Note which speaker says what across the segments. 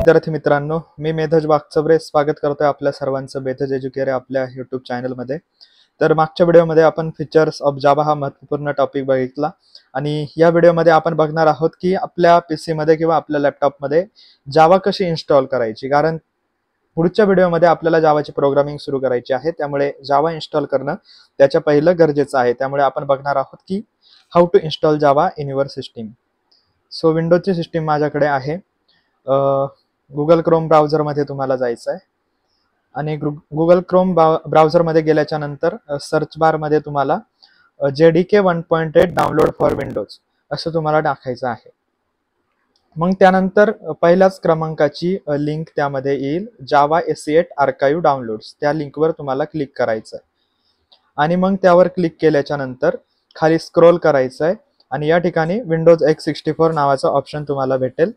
Speaker 1: विद्यार्थी मित्रांनो, मी मेधज वाकचौरे स्वागत करतोय आपल्या सर्वांचं मेधज एज्युकेअर आपल्या यूट्यूब चॅनलमध्ये. तर मागच्या व्हिडिओमध्ये आपण फीचर्स ऑफ जावा हा महत्त्वपूर्ण टॉपिक बघितला आणि या व्हिडिओमध्ये आपण बघणार आहोत की आपल्या पीसीमध्ये किंवा आपल्या लॅपटॉपमध्ये जावा कशी इन्स्टॉल करायची. कारण पुढच्या व्हिडिओमध्ये आपल्याला जावाची प्रोग्रामिंग सुरू करायची आहे, त्यामुळे जावा इन्स्टॉल करणं त्याच्या पहिलं गरजेचं आहे. त्यामुळे आपण बघणार आहोत की how to install Java in your system. So विंडोजची सिस्टीम माझ्याकडे आहे. गुगल क्रोम ब्राउझरमध्ये तुम्हाला जायचं आहे आणि गुगल क्रोम ब्राउझरमध्ये गेल्याच्या नंतर सर्च बारमध्ये तुम्हाला JDK 1.8 डाउनलोड फॉर विंडोज असं तुम्हाला टाकायचं आहे. मग त्यानंतर पहिल्याच क्रमांकाची लिंक त्यामध्ये येईल, जावा SE8 आर्काइव्ह डाउनलोड्स. त्या लिंकवर तुम्हाला क्लिक करायचं आहे आणि मग त्यावर क्लिक केल्याच्या नंतर खाली स्क्रोल करायचं आहे आणि या ठिकाणी विंडोज x64 नावाचा ऑप्शन तुम्हाला भेटेल.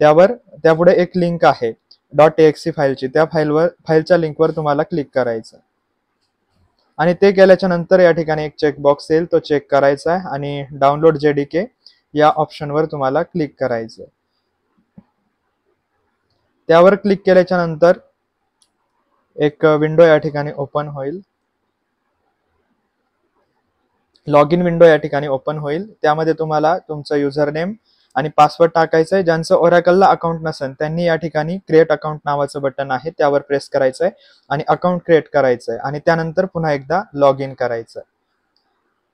Speaker 1: त्यापुढे एक लिंक आहे .exe फाईलची, त्या फाईलच्या लिंकवर तुम्हाला क्लिक करायचं आणि ते केल्याच्या नंतर या ठिकाणी एक चेकबॉक्स येईल, तो चेक करायचा आहे आणि डाउनलोड JDK या ऑप्शनवर तुम्हाला क्लिक करायचं. त्यावर क्लिक केल्याच्या नंतर एक विंडो या ठिकाणी ओपन होईल, लॉग इन विंडो या ठिकाणी ओपन होईल. त्यामध्ये तुम्हाला तुमचं युजर नेम आणि पासवर्ड टाकायचं आहे. ज्यांचं ओरॅकलला अकाउंट नसेल त्यांनी या ठिकाणी क्रिएट अकाउंट नावाचं बटन आहे, त्यावर प्रेस करायचं आहे आणि अकाउंट क्रिएट करायचं आहे आणि त्यानंतर पुन्हा एकदा लॉग इन करायचं आहे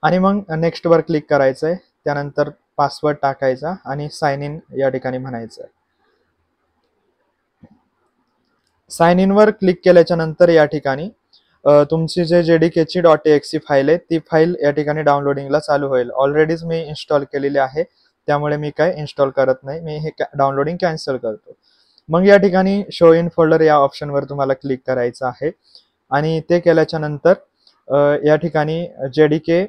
Speaker 1: आणि मग नेक्स्ट वर क्लिक करायचं आहे. त्यानंतर पासवर्ड टाकायचा आणि साइन इन या ठिकाणी म्हणायचं आहे. साइन इन वर क्लिक केल्याच्या नंतर या ठिकाणी तुमची जे JDK ची .exe फाईल आहे ती फाईल या ठिकाणी डाउनलोडिंगला चालू होईल. ऑलरेडीच मी इन्स्टॉल केलेली आहे, त्यामुळे मी काय इन्स्टॉल करत नाही, मी हे डाउनलोडिंग कॅन्सल करतो. मग या ठिकाणी शो इन फोल्डर या ऑप्शनवर तुम्हाला क्लिक करायचं आहे आणि ते केल्याच्या नंतर या ठिकाणी JDK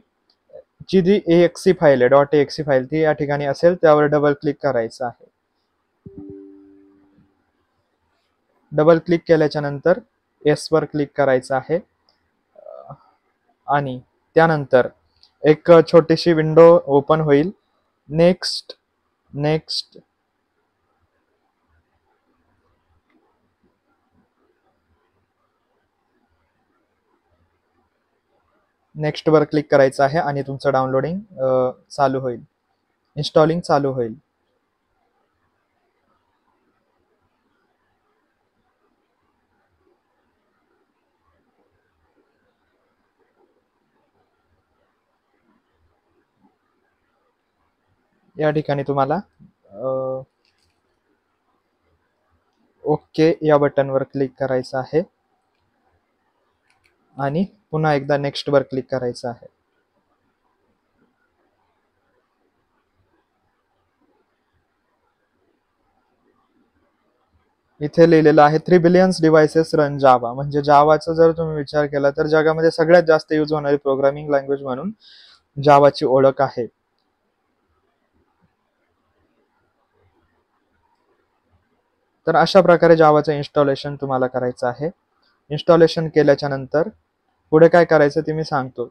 Speaker 1: ची जी exe फाईल आहे .exe फाईल ती या ठिकाणी असेल, त्यावर डबल क्लिक करायचं आहे. डबल क्लिक केल्याच्या नंतर येस वर क्लिक करायचं आहे आणि त्यानंतर एक छोटीशी विंडो ओपन होईल. नेक्स्ट नेक्स्ट नेक्स्ट वर क्लिक करायचं आहे आणि तुमचं डाउनलोडिंग चालू होईल, इन्स्टॉलिंग चालू होईल. या ठिकाणी तुम्हाला ओके या बटनवर क्लिक करायचं आहे आणि पुन्हा एकदा नेक्स्ट वर क्लिक करायचं आहे. इथे लिहिलेलं आहे 3 बिलियन्स डिव्हाइसेस रन जावा. म्हणजे जावाचा जर तुम्ही विचार केला तर जगामध्ये सगळ्यात जास्त यूज होणारी प्रोग्रामिंग लँग्वेज म्हणून जावाची ओळख आहे. तर अशा प्रकारे जावाचं इन्स्टॉलेशन तुम्हाला करायचं आहे. इन्स्टॉलेशन केल्याच्या नंतर पुढे काय करायचं ते मी सांगतो.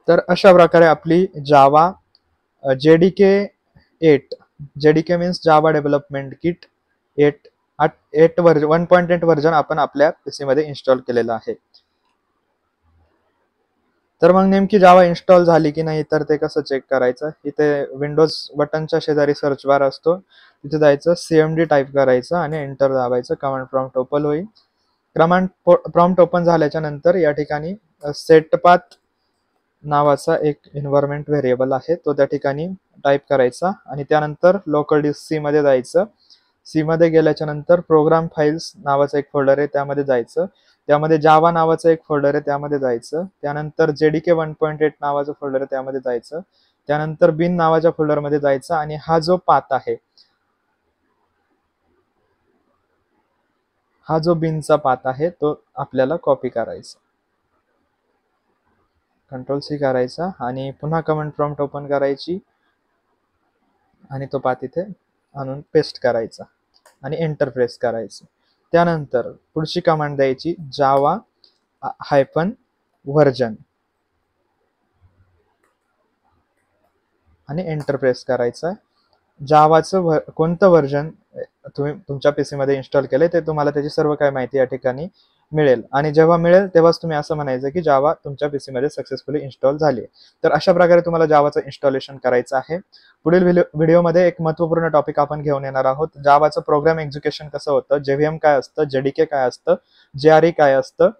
Speaker 1: तर अशा प्रकारे आपली जावा JDK 8, JDK means Java development kit 8 1.8 version आपण आपल्या पीसी मध्ये इन्स्टॉल केलेलं आहे. तर मग नेमकी जावा इन्स्टॉल झाली की नाही तर ते कसं चेक करायचं. इथे विंडोज बटनच्या शेजारी सर्च बार असतो, तिथे जायचं, CMD टाईप करायचं आणि एंटर दाबायचं. कमांड प्रॉम्प्ट ओपन होईल. कमांड प्रॉम्प्ट ओपन झाल्याच्या नंतर या ठिकाणी सेटपाथ नावाचा एक एन्व्हायरमेंट व्हेरिएबल आहे, तो त्या ठिकाणी टाईप करायचा आणि त्यानंतर लोकल डिस्क सी मध्ये जायचं. सी मध्ये गेल्याच्या नंतर प्रोग्राम फाइल्स नावाचा एक फोल्डर आहे, त्यामध्ये जायचं. त्यामध्ये जावा नावाचा एक फोल्डर आहे, त्यामध्ये जायचं. त्यानंतर JDK 1.8 नावाचं फोल्डर आहे, त्यामध्ये जायचं. त्यानंतर बिन नावाच्या फोल्डरमध्ये जायचं आणि हा जो पाथ आहे, हा जो बिनचा पाथ आहे तो आपल्याला कॉपी करायचा. Ctrl+C करायचा आणि पुन्हा कमांड प्रॉम्प्ट ओपन करायची आणि तो पाथ इथे आणून पेस्ट करायचा आणि एंटर प्रेस करायचं. त्यानंतर पुढची कमांड द्यायची जावा -वर्जन आणि एंटर प्रेस करायचं. जावाचं कोणतं व्हर्जन तुम्ही तुमच्या पीसी मध्ये इन्स्टॉल केले ते तुम्हाला त्याची सर्व काही माहिती या ठिकाणी मिळेल आणि जेव्हा मिळेल तेव्हाच तुम्ही असं म्हणायचं की जावा तुमच्या पीसी मध्ये सक्सेसफुली इन्स्टॉल झाली. तर अशा प्रकारे तुम्हाला जावाचं इन्स्टॉलेशन करायचं आहे. पुढील व्हिडिओमध्ये एक महत्त्वपूर्ण टॉपिक आपण घेऊन येणार आहोत. जावाचं प्रोग्राम एक्झिक्युशन कसं होतं, जेव्हीएम काय असतं, जेडीके काय असतं, जेआरई काय असतं,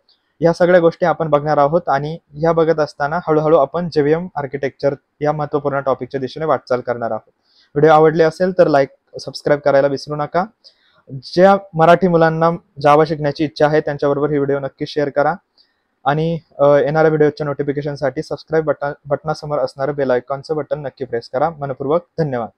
Speaker 1: या सगळ्या गोष्टी आपण बघणार आहोत आणि ह्या बघत असताना हळूहळू आपण जेव्हीएम आर्किटेक्चर या महत्त्वपूर्ण टॉपिकच्या दिशेने वाटचाल करणार आहोत. व्हिडिओ आवडले असेल तर लाईक सबस्क्राईब करायला विसरू नका. ज्या मराठी मुलांना जावा शिकण्याची इच्छा आहे त्यांच्याबरोबर ही व्हिडिओ नक्की शेअर करा आणि येणाऱ्या व्हिडिओच्या नोटिफिकेशनसाठी सबस्क्राईब बटनासमोर असणारं बेल आयकॉनचं बटन नक्की प्रेस करा. मनपूर्वक धन्यवाद.